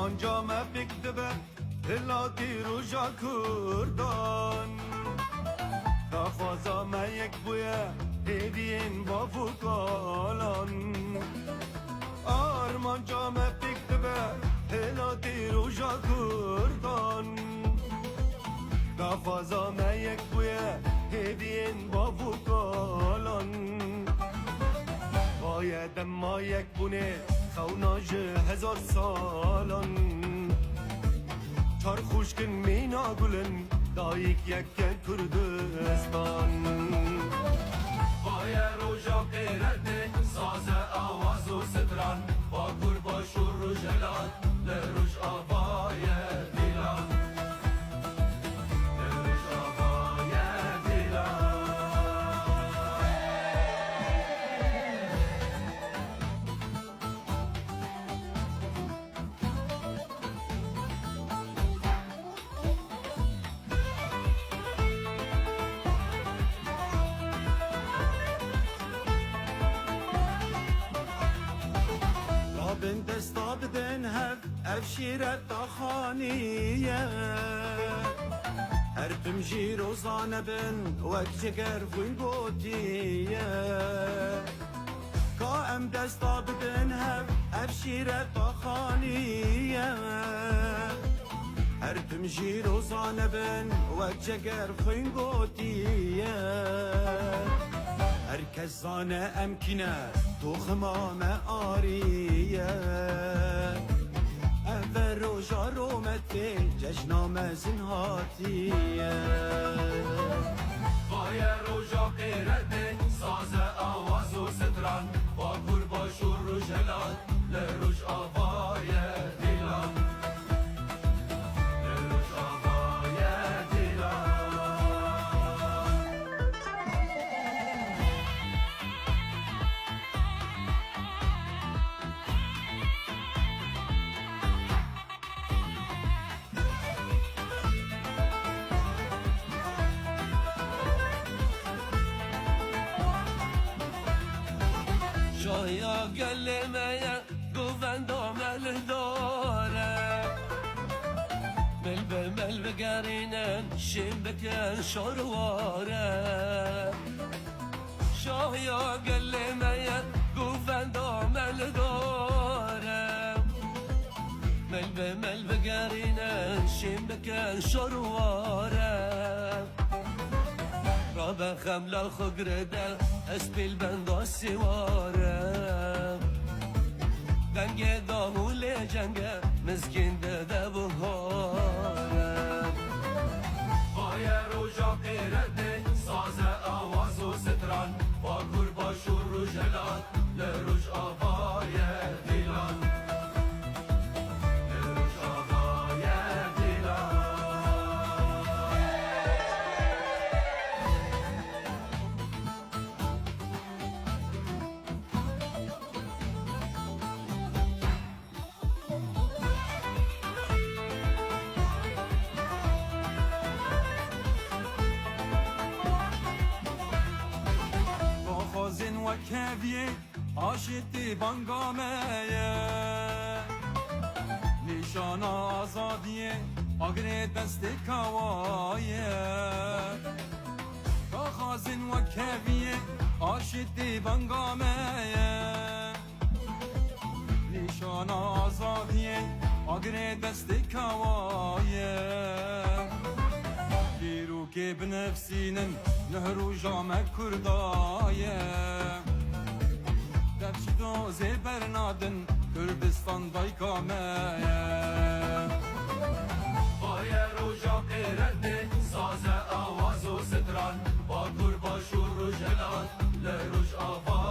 جامه بکتبه هلاتی روژا کردان دخوازا ما یک بویه هدین با فوکالان آرمان جامه بکتبه هلاتی روژا کردان دخوازا ما یک بویه هدین با فوکالان بایدم ما یک بونه خوناج 1000 سالان چار خوشکن مینا گلن دایک یک کردستان بای روژا قیرده ساز آواز و ستران با گرباش و روژلان لروش آوای دیلان لروش آوای دیلان بن دستا بدن هف افشیرت داخانیه هر پم جی روزانه بن وک جگر فوین بودیه که ام دستا بدن هف افشیرت داخانیه هر پم جی روزانه بن وک جگر فوین بودیه herkes zane emkine toxmame ariye Evvel roja rometi cejname zinhatiye بای روژا قیرده ساز آواز و ستران با گرباش و روژلان لروش آوای دیلان لروش آوای دیلان شایا گلمه گووندام داره مل به گرینن شیم بکن شرواره شایا گلمه گووندام داره مل به گرینن شیم بکن شرواره رابع خملا خگرده اسپیل بندا سواره دنگ داهول جنگه مسکین ده بهاره بای روژا قیرده ساز آواز و ستران با گرباش و روژلان لروش آوای دیلان لروش آوای دیلان خازن و کبیه آشتی بانگامه نشان آزادیه آگر دست کوایه خازن و کبیه آشتی بانگامه نشان آزادیه آگر دست کوایه بیرو که بنفسینن نهرو جامع کردایه دفشی دوزه برنادن کردستان دایکامه بای روژا قیرده ساز آواز و ستران با گرباش و روژلان لروش آواز